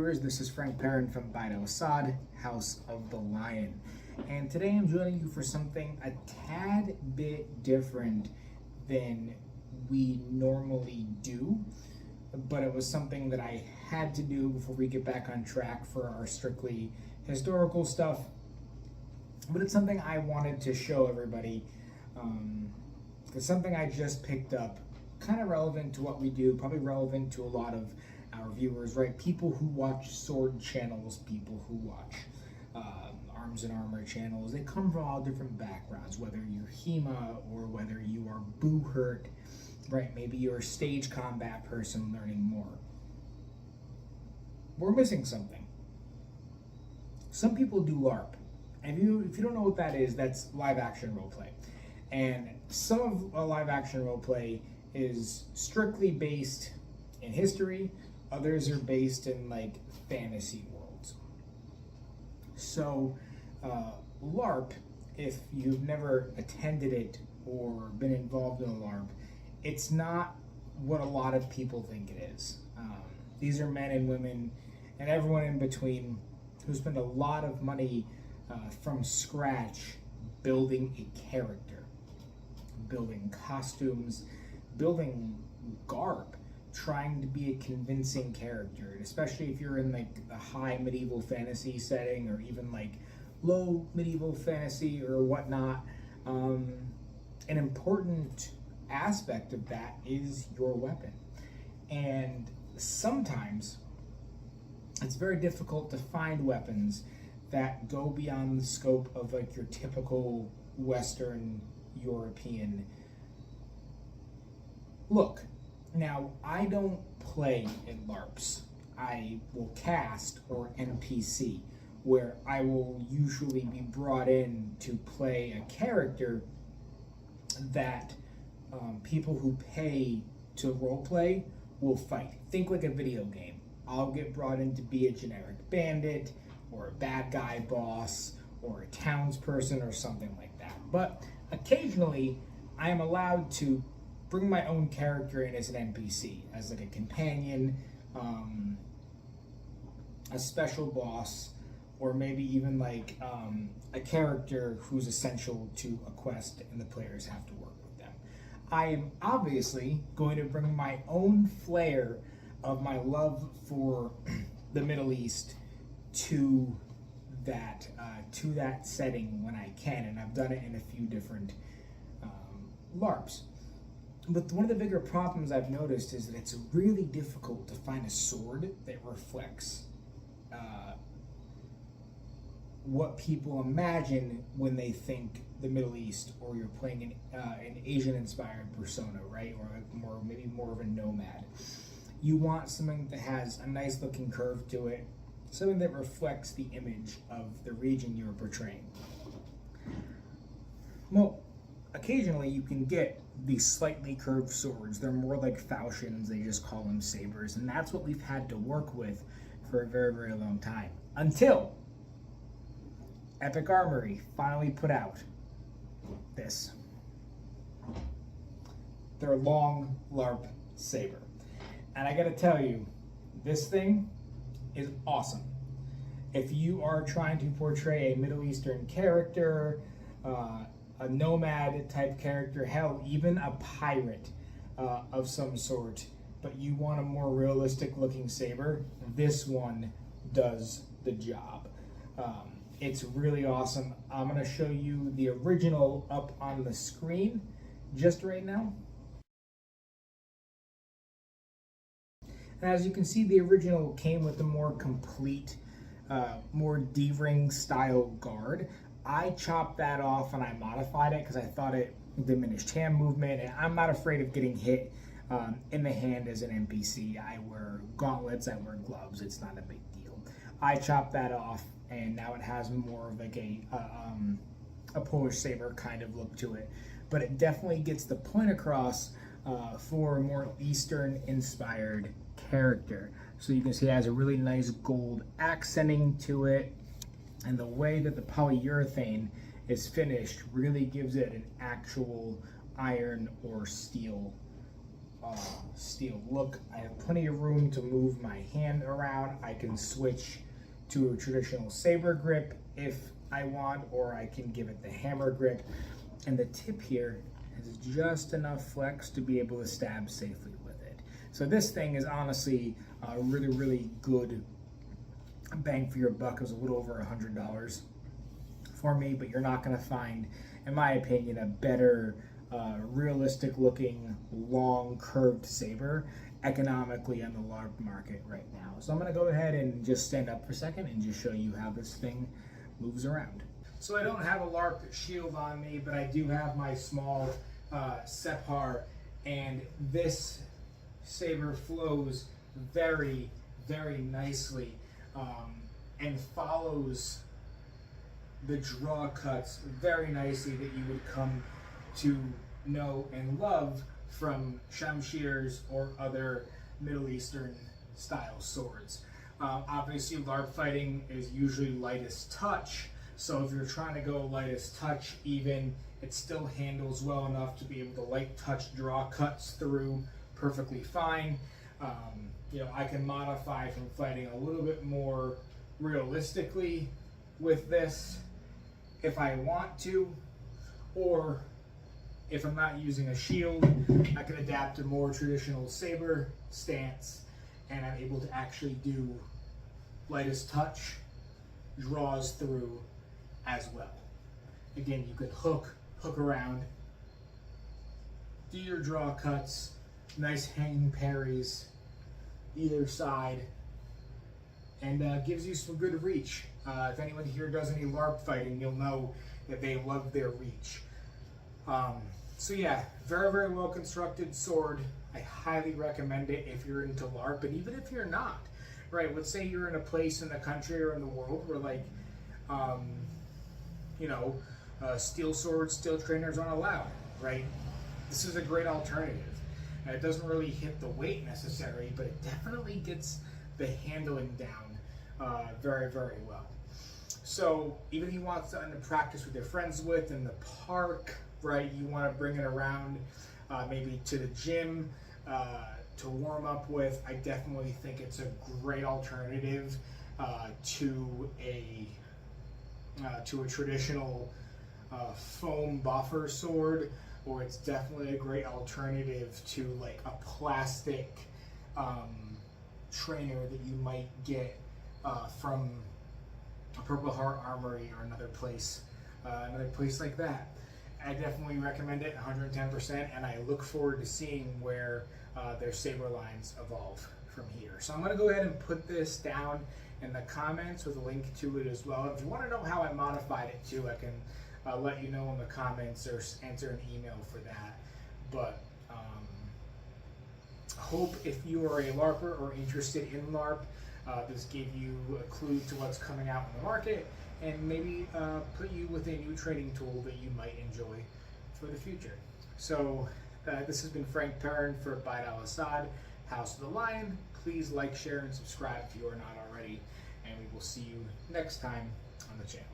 viewers, this is Frank Perrin from Al-Asad, House of the Lion. And today I'm joining you for something a tad bit different than we normally do. But it was something that I had to do before we get back on track for our strictly historical stuff. But it's something I wanted to show everybody. It's something I just picked up, kind of relevant to what we do, probably relevant to a lot of our viewers, right? People who watch sword channels, people who watch arms and armor channels. They come from all different backgrounds, whether you're HEMA or whether you are boo-hurt, right? Maybe you're a stage combat person learning more. We're missing something. Some people do LARP. And if you don't know what that is, that's live action roleplay. And some of a live action roleplay is strictly based in history. Others are based in like fantasy worlds. So LARP, if you've never attended it or been involved in a LARP, it's not what a lot of people think it is. These are men and women and everyone in between who spend a lot of money from scratch building a character, building costumes, building garb, trying to be a convincing character, and especially if you're in like a high medieval fantasy setting or even like low medieval fantasy or whatnot. An important aspect of that is your weapon, and sometimes it's very difficult to find weapons that go beyond the scope of like your typical Western European look. Now, I don't play in LARPs. I will cast or NPC, where I will usually be brought in to play a character that people who pay to roleplay will fight. Think like a video game. I'll get brought in to be a generic bandit or a bad guy boss or a townsperson or something like that. But occasionally I am allowed to bring my own character in as an NPC, as like a companion, a special boss, or maybe even like a character who's essential to a quest and the players have to work with them. I am obviously going to bring my own flair of my love for the Middle East to that setting when I can, and I've done it in a few different LARPs. But one of the bigger problems I've noticed is that it's really difficult to find a sword that reflects what people imagine when they think the Middle East, or you're playing an Asian-inspired persona, right? Or maybe more of a nomad. You want something that has a nice looking curve to it, something that reflects the image of the region you're portraying. Well, occasionally you can get these slightly curved swords. They're more like falchions, they just call them sabers, and that's what we've had to work with for a very, very long time. Until Epic Armory finally put out this. Their long LARP saber. And I gotta tell you, this thing is awesome. If you are trying to portray a Middle Eastern character, a nomad type character, hell, even a pirate of some sort, but you want a more realistic looking saber, this one does the job. It's really awesome. I'm gonna show you the original up on the screen just right now. And as you can see, the original came with a more complete, more D-ring style guard. I chopped that off and I modified it because I thought it diminished hand movement, and I'm not afraid of getting hit in the hand as an NPC. I wear gauntlets, I wear gloves, it's not a big deal. I chopped that off, and now it has more of like a Polish saber kind of look to it. But it definitely gets the point across for a more Eastern inspired character. So you can see it has a really nice gold accenting to it, and the way that the polyurethane is finished really gives it an actual iron or steel steel look. I have plenty of room to move my hand around. I can switch to a traditional saber grip if I want, or I can give it the hammer grip. And the tip here has just enough flex to be able to stab safely with it. So this thing is honestly a really, really good bang for your buck. It was a little over $100 for me, but you're not going to find, in my opinion, a better realistic looking long curved saber economically on the LARP market right now. So I'm going to go ahead and just stand up for a second and just show you how this thing moves around. So I don't have a LARP shield on me, but I do have my small Separ, and this saber flows very, very nicely and follows the draw cuts very nicely that you would come to know and love from shamshirs or other Middle Eastern style swords. Obviously LARP fighting is usually lightest touch, so if you're trying to go lightest touch even, it still handles well enough to be able to light touch draw cuts through perfectly fine. You know, I can modify from fighting a little bit more realistically with this if I want to, or if I'm not using a shield, I can adapt to more traditional saber stance, and I'm able to actually do lightest touch draws through as well. Again, you could hook around, do your draw cuts, nice hanging parries either side, and gives you some good reach. If anyone here does any LARP fighting, you'll know that they love their reach. So yeah, very, very well constructed sword. I highly recommend it if you're into LARP, and even if you're not, right? Let's say you're in a place in the country or in the world where, like, you know, steel swords, steel trainers aren't allowed, right? This is a great alternative. It doesn't really hit the weight necessary, but it definitely gets the handling down very, very well. So even if you want something to practice with your friends with in the park, right? You want to bring it around maybe to the gym to warm up with. I definitely think it's a great alternative to a traditional foam buffer sword, or it's definitely a great alternative to like a plastic trainer that you might get from a Purple Heart Armory or another place like that. I definitely recommend it 110%, and I look forward to seeing where their saber lines evolve from here. So I'm going to go ahead and put this down in the comments with a link to it as well. If you want to know how I modified it too, I can let you know in the comments or answer an email for that. But hope if you are a LARPer or interested in LARP, this gave you a clue to what's coming out in the market, and maybe put you with a new training tool that you might enjoy for the future. So this has been Frank Perrin for Al-Asad, House of the Lion. Please like, share, and subscribe if you are not already, and we will see you next time on the channel.